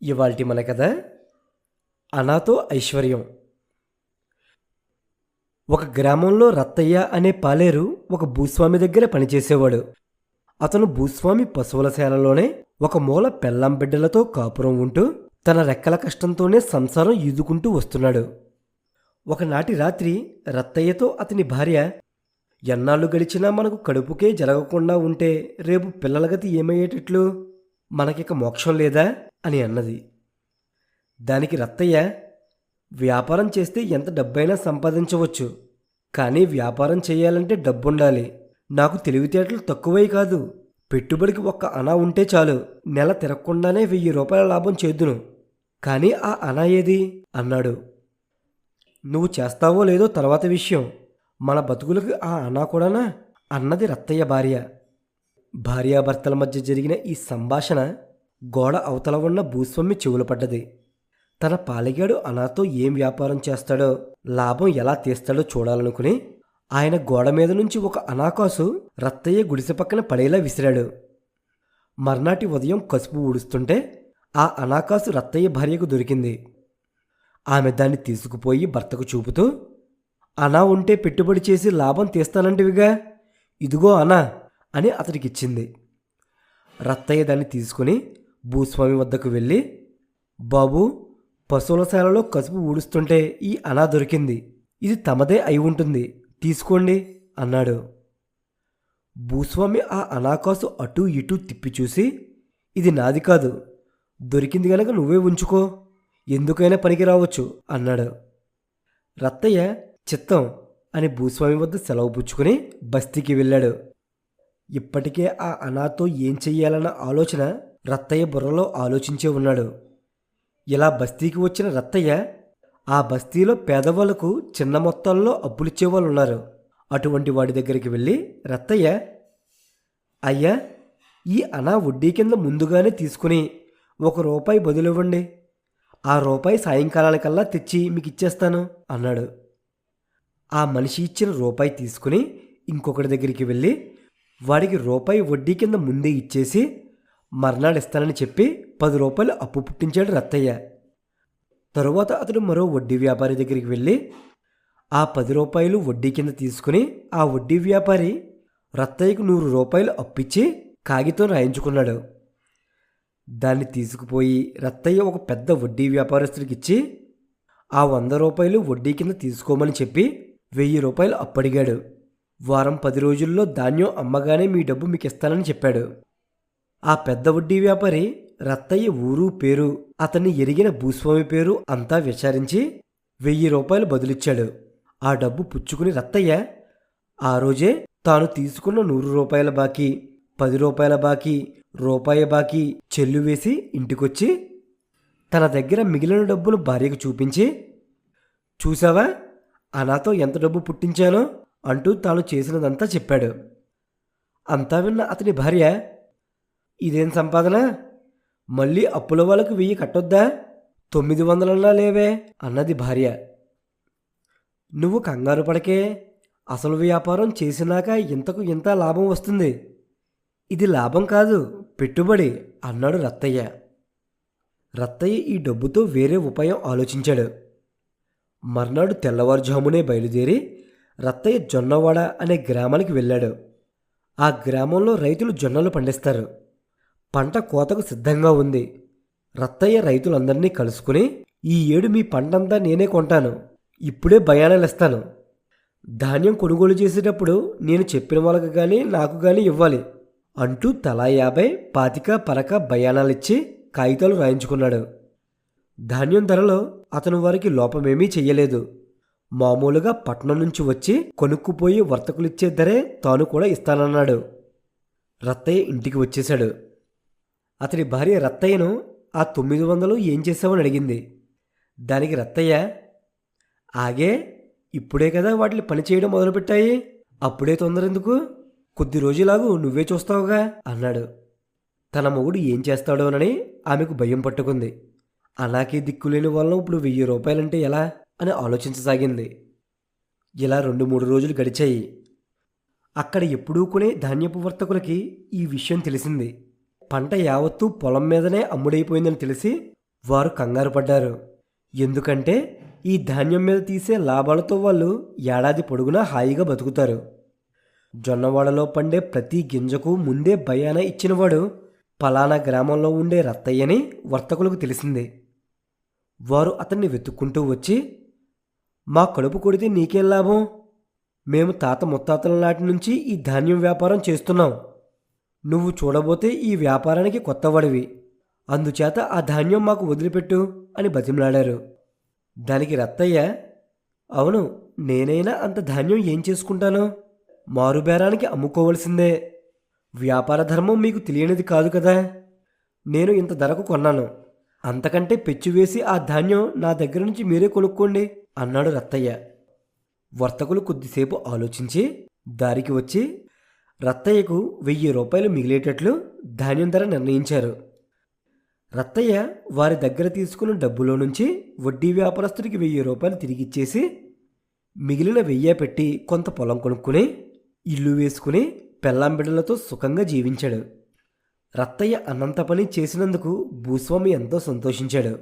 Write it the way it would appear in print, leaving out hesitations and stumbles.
ఇవాల్టి మన కథ అనాతో ఐశ్వర్యం. ఒక గ్రామంలో రత్తయ్య అనే పాలేరు ఒక భూస్వామి దగ్గర పనిచేసేవాడు. అతను భూస్వామి పశువుల శాలలోనే ఒక మూల పెళ్ళాం బిడ్డలతో కాపురం ఉంటూ తన రెక్కల కష్టంతోనే సంసారం ఈదుకుంటూ వస్తున్నాడు. ఒకనాటి రాత్రి రత్తయ్యతో అతని భార్య, ఎన్నాళ్ళు గడిచినా మనకు కడుపుకే జరగకుండా ఉంటే రేపు పిల్లల గతి ఏమయ్యేటట్లు, మనకిక మోక్షం లేదా అని అన్నది. దానికి రత్తయ్య, వ్యాపారం చేస్తే ఎంత డబ్బైనా సంపాదించవచ్చు, కానీ వ్యాపారం చేయాలంటే డబ్బుండాలి. నాకు తెలివితేటలు తక్కువే కాదు, పెట్టుబడికి ఒక్క అనా ఉంటే చాలు, నెల తిరగకుండానే 1000 రూపాయల లాభం చేద్దును. కానీ ఆ అనా ఏది అన్నాడు. నువ్వు చేస్తావో లేదో తర్వాత విషయం, మన బతుకులకు ఆ అనా కూడానా అన్నది రత్తయ్య భార్య. భార్యాభర్తల మధ్య జరిగిన ఈ సంభాషణ గోడ అవతల ఉన్న భూస్వామి చెవులు పడ్డది. తన పాలిగాడు అనాతో ఏం వ్యాపారం చేస్తాడో, లాభం ఎలా తీస్తాడో చూడాలనుకుని ఆయన గోడ మీద నుంచి ఒక అనాకాసు రత్తయ్య గుడిసె పక్కన పడేలా విసిరాడు. మర్నాటి ఉదయం కసుపు ఊడుస్తుంటే ఆ అనాకాసు రత్తయ్య భార్యకు దొరికింది. ఆమె దాన్ని తీసుకుపోయి భర్తకు చూపుతూ, అనా ఉంటే పెట్టుబడి చేసి లాభం తీస్తానంటివిగా, ఇదిగో అనా అని అతడికిచ్చింది. రత్తయ్య దాన్ని తీసుకుని భూస్వామి వద్దకు వెళ్ళి, బాబూ, పశువుల శాలలో కసుపు ఊడుస్తుంటే ఈ అనా దొరికింది, ఇది తమదే అయి ఉంటుంది, తీసుకోండి అన్నాడు. భూస్వామి ఆ అనాకాసు అటూ ఇటూ తిప్పి చూసి, ఇది నాది కాదు, దొరికింది గనక నువ్వే ఉంచుకో, ఎందుకైనా పనికి రావచ్చు అన్నాడు. రత్తయ్య చిత్తం అని భూస్వామి వద్ద సెలవు పుచ్చుకుని బస్తీకి వెళ్ళాడు. ఇప్పటికే ఆ అనాతో ఏం చెయ్యాలన్న ఆలోచన రత్తయ్య బుర్రలో ఆలోచించే ఉన్నాడు. ఇలా బస్తీకి వచ్చిన రత్తయ్య ఆ బస్తీలో పేదవాళ్లకు చిన్న మొత్తాల్లో అప్పులిచ్చేవాళ్ళు ఉన్నారు. అటువంటి వాడి దగ్గరికి వెళ్ళి, రత్తయ్య, అయ్యా, ఈ అనా వడ్డీ కింద ముందుగానే తీసుకుని ₹1 బదులివ్వండి, ఆ రూపాయి సాయంకాలానికల్లా తెచ్చి మీకు ఇచ్చేస్తాను అన్నాడు. ఆ మనిషి ఇచ్చిన రూపాయి తీసుకుని ఇంకొకటి దగ్గరికి వెళ్ళి వాడికి రూపాయి వడ్డీ కింద ముందే ఇచ్చేసి మర్నాడు ఇస్తానని చెప్పి ₹10 అప్పు పుట్టించాడు రత్తయ్య. తరువాత అతడు మరో వడ్డీ వ్యాపారి దగ్గరికి వెళ్ళి ఆ ₹10 వడ్డీ కింద తీసుకుని ఆ వడ్డీ వ్యాపారి రత్తయ్యకు ₹100 అప్పిచ్చి కాగితం రాయించుకున్నాడు. దాన్ని తీసుకుపోయి రత్తయ్య ఒక పెద్ద వడ్డీ వ్యాపారస్తుడికి ఇచ్చి ఆ ₹100 వడ్డీ కింద తీసుకోమని చెప్పి ₹1000 అప్పడిగాడు. వారం 10 రోజుల్లో ధాన్యం అమ్మగానే మీ డబ్బు మీకు ఇస్తానని చెప్పాడు. ఆ పెద్ద వడ్డీ వ్యాపారి రత్తయ్య ఊరు పేరు, అతన్ని ఎరిగిన భూస్వామి పేరు అంతా విచారించి ₹1000 బదులిచ్చాడు. ఆ డబ్బు పుచ్చుకుని రత్తయ్య ఆ రోజే తాను తీసుకున్న ₹100 బాకీ, ₹10 బాకీ, రూపాయి బాకీ చెల్లు వేసి ఇంటికొచ్చి తన దగ్గర మిగిలిన డబ్బును భార్యకు చూపించి, చూసావా, అనాతో ఎంత డబ్బు పుట్టించానో అంటూ తాను చేసినదంతా చెప్పాడు. అంతా విన్న అతని భార్య, ఇదేం సంపాదన, మళ్ళీ అప్పుల వాళ్ళకు 1000 కట్టొద్దా, 900 లేవే అన్నది భార్య. నువ్వు కంగారు పడకే, అసలు వ్యాపారం చేసినాక ఇంతకు ఇంత లాభం వస్తుంది, ఇది లాభం కాదు పెట్టుబడి అన్నాడు రత్తయ్య. రత్తయ్య ఈ డబ్బుతో వేరే ఉపాయం ఆలోచించాడు. మర్నాడు తెల్లవారుజామునే బయలుదేరి రత్తయ్య జొన్నవాడ అనే గ్రామానికి వెళ్ళాడు. ఆ గ్రామంలో రైతులు జొన్నలు పండిస్తారు. పంట కోతకు సిద్ధంగా ఉంది. రత్తయ్య రైతులందరినీ కలుసుకుని, ఈ ఏడు మీ పంటంతా నేనే కొంటాను, ఇప్పుడే బయానాలు ఇస్తాను, ధాన్యం కొనుగోలు చేసేటప్పుడు నేను చెప్పిన వాళ్ళకు కానీ నాకు కానీ ఇవ్వాలి అంటూ తలా 50, 25 పరక బయానాలిచ్చి కాగితాలు రాయించుకున్నాడు. ధాన్యం ధరలో అతను వారికి లోపమేమీ చెయ్యలేదు. మామూలుగా పట్నం నుంచి వచ్చి కొనుక్కుపోయి వర్తకులిచ్చే ధరే తాను కూడా ఇస్తానన్నాడు. రత్తయ్య ఇంటికి వచ్చేశాడు. అతని భార్య రత్తయ్యను ఆ 900 ఏం చేసావని అడిగింది. దానికి రత్తయ్య, ఆగే, ఇప్పుడే కదా వాటిని పని చేయడం మొదలుపెట్టాయి, అప్పుడే తొందర ఎందుకు, కొద్ది రోజులాగు నువ్వే చూస్తావుగా అన్నాడు. తన మొగుడు ఏం చేస్తాడోనని ఆమెకు భయం పట్టుకుంది. అలాగే దిక్కులేని వాళ్ళం ఇప్పుడు ₹1000 ఎలా అని ఆలోచించసాగింది. ఇలా 2-3 రోజులు గడిచాయి. అక్కడ ఎప్పుడూ కొనే ధాన్యపు వర్తకులకి ఈ విషయం తెలిసింది. పంట యావత్తూ పొలం మీదనే అమ్ముడైపోయిందని తెలిసి వారు కంగారు పడ్డారు. ఎందుకంటే ఈ ధాన్యం మీద తీసే లాభాలతో వాళ్ళు ఏడాది పొడుగునా హాయిగా బతుకుతారు. జొన్నవాడలో పండే ప్రతి గింజకు ముందే బయానా ఇచ్చినవాడు పలానా గ్రామంలో ఉండే రత్తయ్యని వర్తకులకు తెలిసింది. వారు అతన్ని వెతుక్కుంటూ వచ్చి, మా కడుపు కొడితే నీకేం లాభం? మేము తాత ముత్తాతల నాటి నుంచి ఈ ధాన్యం వ్యాపారం చేస్తున్నాం. నువ్వు చూడబోతే ఈ వ్యాపారానికి కొత్తవాడివి. అందుచేత ఆ ధాన్యం మాకు వదిలిపెట్టు అని బతిమలాడారు. దానికి రత్తయ్య, అవును, నేనైనా అంత ధాన్యం ఏం చేసుకుంటాను? మారుబేరానికి అమ్ముకోవలసిందే. వ్యాపార ధర్మం మీకు తెలియనిది కాదు కదా. నేను ఇంత ధరకు కొన్నాను. అంతకంటే పెచ్చువేసి ఆ ధాన్యం నా దగ్గర నుంచి మీరే కొనుక్కోండి అన్నాడు రత్తయ్య. వర్తకులు కొద్దిసేపు ఆలోచించి దారికి వచ్చి రత్తయ్యకు 1000 రూపాయలు మిగిలేటట్లు ధాన్యం ధర నిర్ణయించారు. రత్తయ్య వారి దగ్గర తీసుకున్న డబ్బులో నుంచి వడ్డీ వ్యాపారస్తుడికి 1000 రూపాయలు తిరిగిచ్చేసి మిగిలిన 1000 పెట్టి కొంత పొలం కొనుక్కుని ఇల్లు వేసుకుని పెళ్ళాం బిడ్డలతో సుఖంగా జీవించాడు. రత్తయ్య అన్నంత పని చేసినందుకు భూస్వామి ఎంతో సంతోషించాడు.